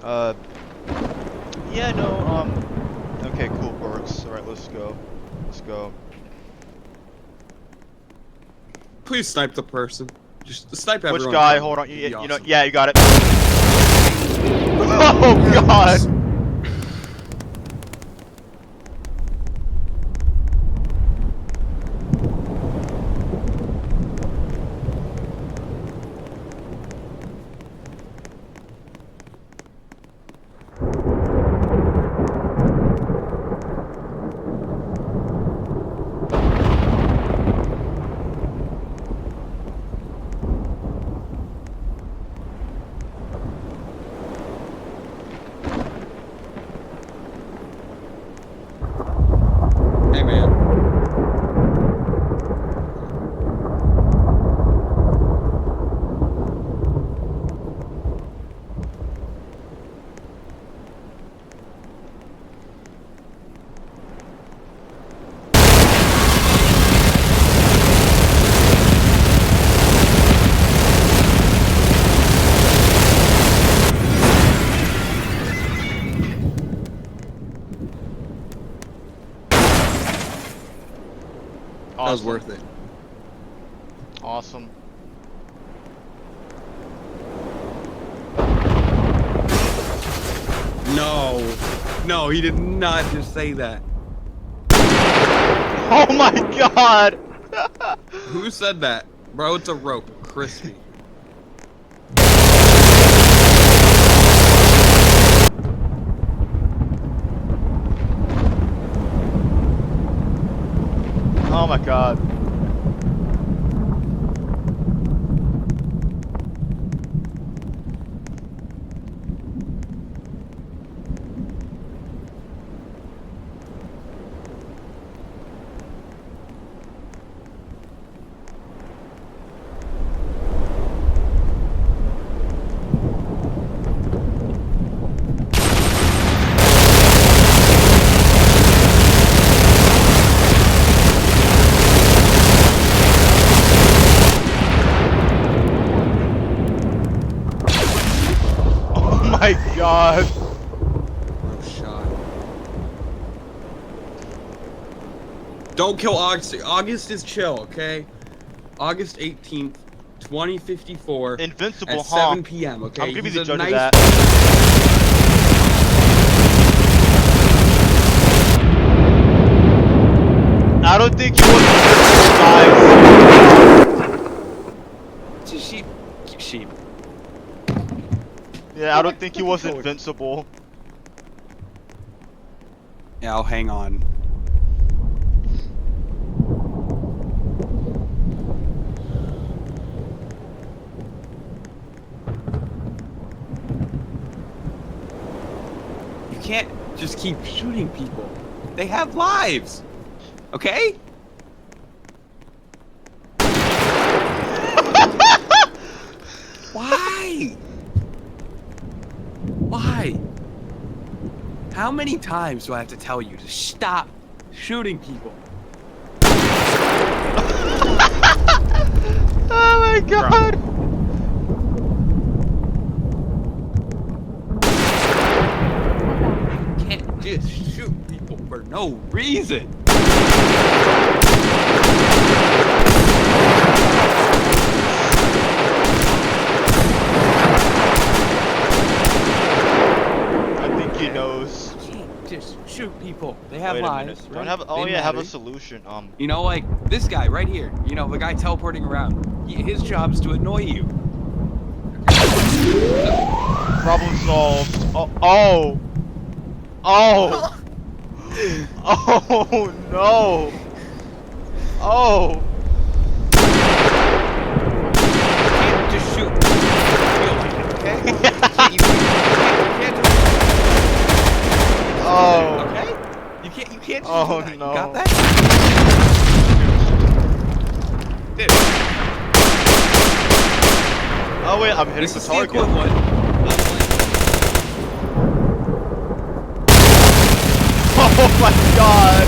Uh, yeah, no, okay, cool, works. Alright, let's go. Let's go. Please snipe the person. Just snipe everyone. Which guy? Hold on, you know, yeah, you got it. Oh, God! Hey, man. That was worth it. Awesome. No. No, he did not just say that. Oh my God! Who said that? Bro, it's a rope. Crispy. Oh my God. Oh my God. Oh, shot. Don't kill August. August is chill, okay? August 18th, 2054. Invincible, at huh? 7 p.m., okay? I'm gonna be He's the a judge of nice that. I don't think he was Just sheep. Sheep. Yeah, I don't think he was invincible. Yeah, I'll hang on. You can't just keep shooting people. They have lives. Okay? Why? Why? How many times do I have to tell you to stop shooting people? Oh my God. You can't just shoot people for no reason. I think he knows. You can't just shoot people. They have Wait a lives. minute. Right? Don't have. Oh They yeah, have a matter. solution. You know, like this guy right here. You know, the guy teleporting around. His job is to annoy you. Problem solved. Oh. Oh. Oh. Oh no. Oh. You can't just shoot. Feel like it, okay? You can't just. Oh. Okay? You can't just Oh, do that. no. You got that? Dude. Oh wait, I'm hitting This the is the target. equivalent. Oh my God.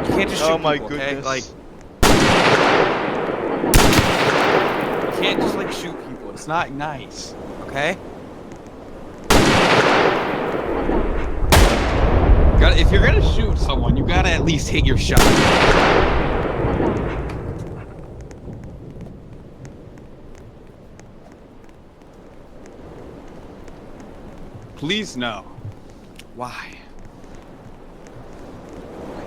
You can't just Oh shoot my people, okay? goodness. Like, can't just like shoot people. It's not nice. Okay? If you're gonna shoot someone, you gotta at least hit your shot. Please no. Why? Why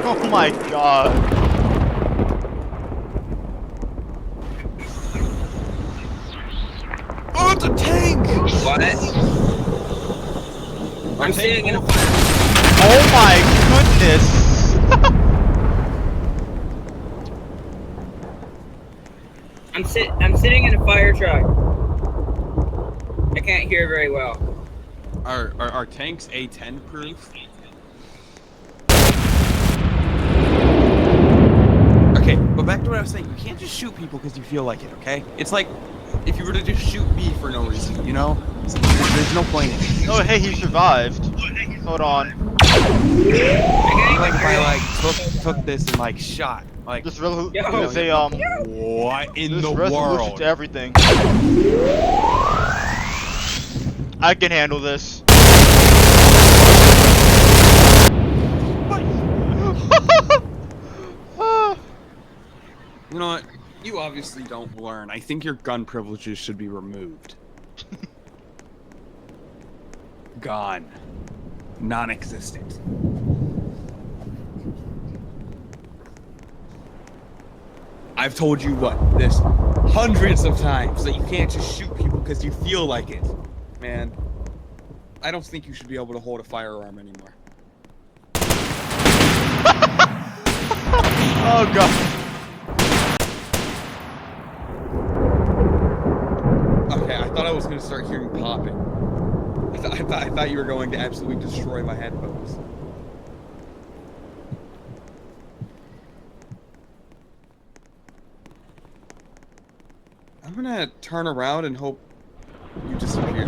Oh my god. Oh, it's a tank! What? I'm sitting in a fire. Oh my goodness! I'm sitting in a fire truck. I can't hear very well. Are tanks A10 proof? Okay, but back to what I was saying. You can't just shoot people because you feel like it, okay? It's like if you were to just shoot me for no reason, you know? There's no point in it. Oh, hey, he survived. Hold on. Like if I like took this and like shot, like This Yo. is a what in this the resolution world? to everything. I can handle this. You know what? You obviously don't learn. I think your gun privileges should be removed. Gone. Non-existent. I've told you this hundreds of times that you can't just shoot people because you feel like it. Man, I don't think you should be able to hold a firearm anymore. Oh god. Okay, I thought I was gonna start hearing popping. I thought you were going to absolutely destroy my headphones. I'm gonna turn around and hope you disappear.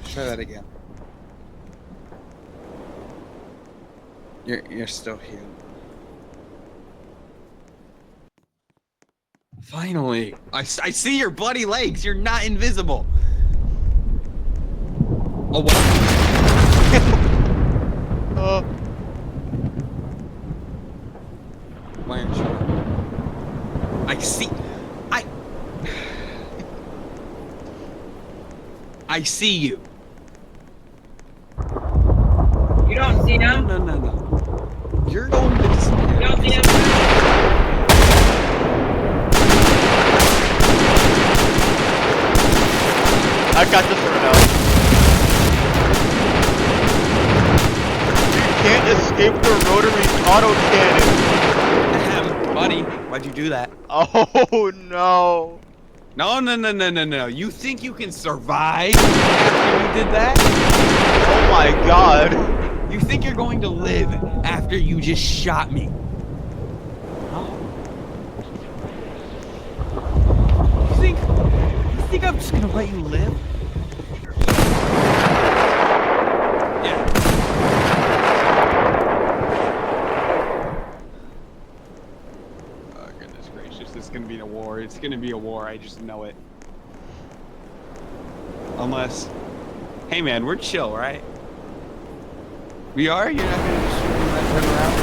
Try that again. You're still here. Finally! I see your bloody legs! You're not invisible! Oh, what? Why aren't you? I see... I see you! You don't see him? No. You're going to disappear. You don't see him? I got this one now. You can't escape the rotary auto cannon. Ahem, buddy, why'd you do that? Oh no. No. You think you can survive after you did that? Oh my god. You think you're going to live after you just shot me? Huh? You think I'm just gonna let you live? Yeah. Oh goodness gracious, this is gonna be a war. It's gonna be a war, I just know it. Unless... Hey man, we're chill, right? We are? You're not gonna just shoot me when I turn around?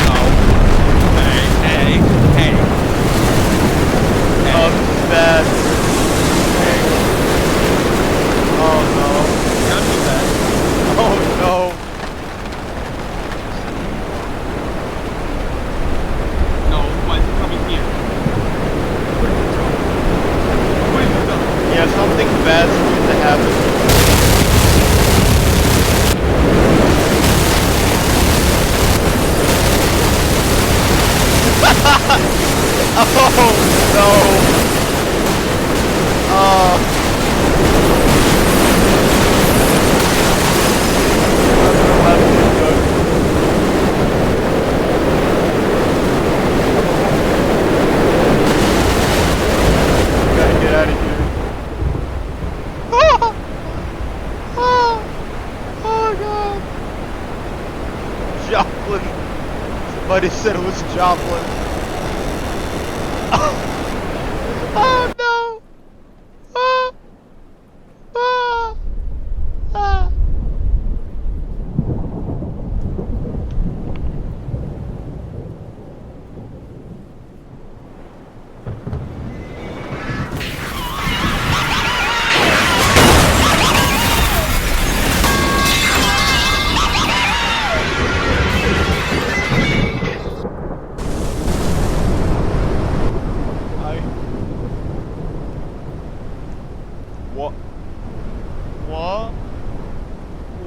Oh. Hey. Oh, bad. Hey. Oh no. Don't do that. Oh no. No, why is he coming here? What have you done? Yeah, something bad's going to happen. thought he said it was Joplin. Oh no! Ah! Ah! Ah! What? What?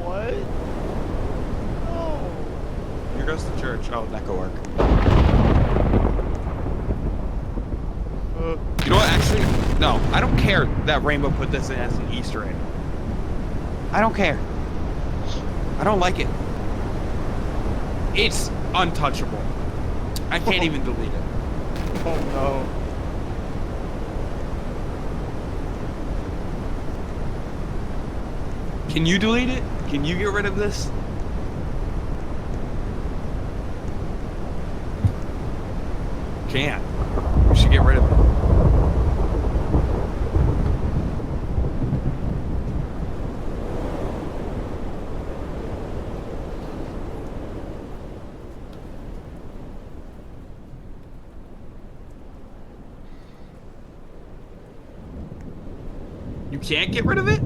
What? No. Here goes the church. Oh, that could work. You know what? Actually, no. I don't care that Rainbow put this in as an Easter egg. I don't care. I don't like it. It's untouchable. I can't even delete it. Oh no. Can you delete it? Can you get rid of this? Can't. You should get rid of it. You can't get rid of it?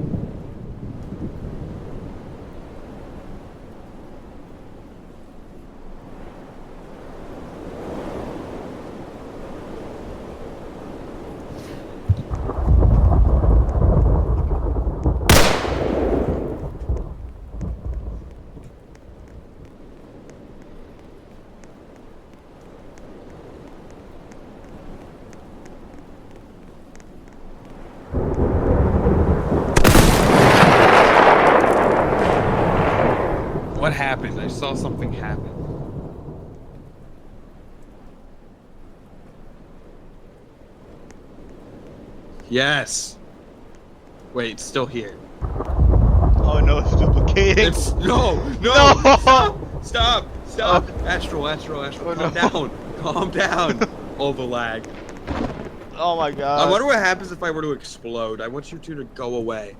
What happened? I saw something happen. Yes. Wait, it's still here. Oh no, it's duplicating. It's no. No! Stop. Astral. Oh, Calm no. down. Calm down. Oh, the lag. Oh my god. I wonder what happens if I were to explode. I want you two to go away.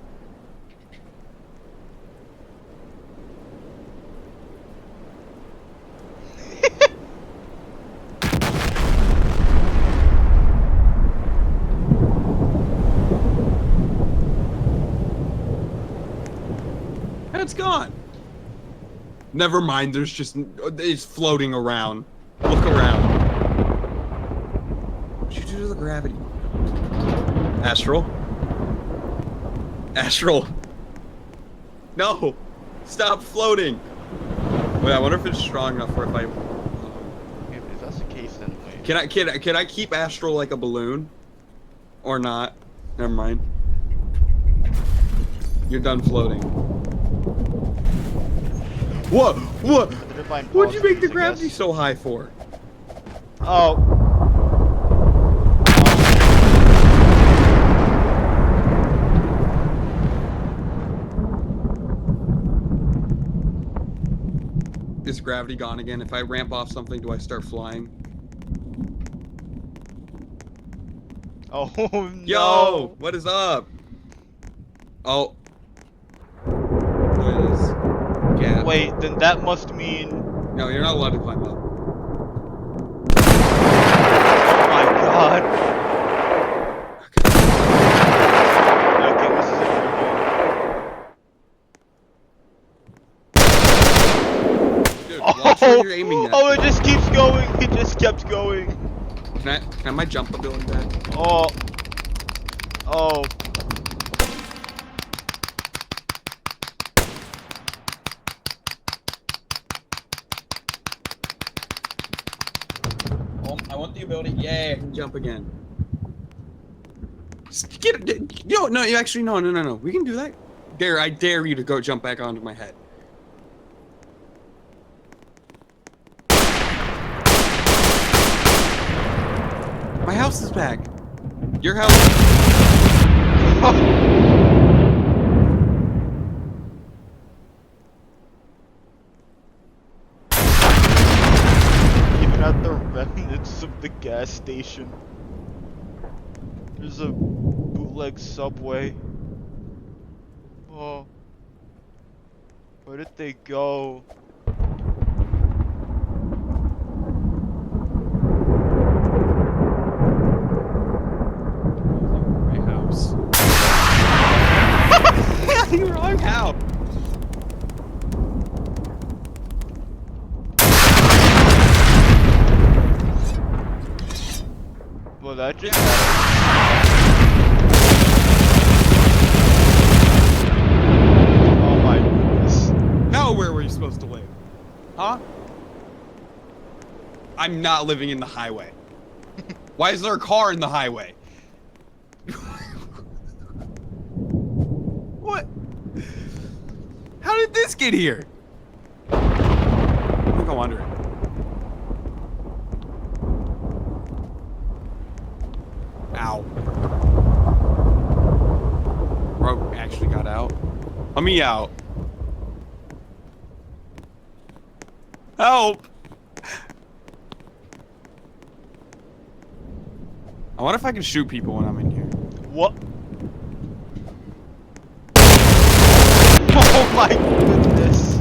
And it's gone. Never mind, there's just... It's floating around. Look around. What'd you do to the gravity? Astral? No! Stop floating! Wait, I wonder if it's strong enough for if I... If that's the case, then wait. Can I keep Astral like a balloon? Or not? Never mind. You're done floating. What? What'd you make the gravity so high for? Oh. Is gravity gone again? If I ramp off something, do I start flying? Oh no. Yo! What is up? Oh. What is? Yeah. Wait, then that must mean... No, you're not allowed to climb up. Oh my god. Okay, this isn't working. Dude, watch where you're aiming that. Oh, it just keeps going. It just kept going. Can I have my jump ability back? Oh. Oh. I want the ability. Yeah, I can jump again. Get it. No, you actually, no. We can do that. I dare you to go jump back onto my head. My house is back. Your house. photos of the gas station. There's a bootleg Subway. Oh. Where did they go? My house. You wrong house. Well, that just oh my goodness. Now where were you supposed to live? Huh? I'm not living in the highway. Why is there a car in the highway? What? How did this get here? I'm gonna go under it. Ow. Bro actually got out. Let me out. Help! I wonder if I can shoot people when I'm in here. What? Oh my goodness.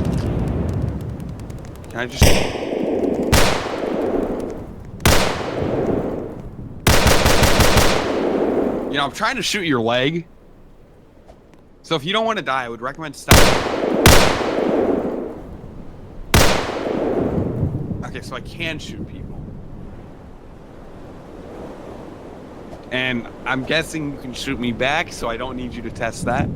Can I just... You know, I'm trying to shoot your leg. So if you don't want to die, I would recommend stopping. Okay, so I can shoot people. And I'm guessing you can shoot me back, so I don't need you to test that.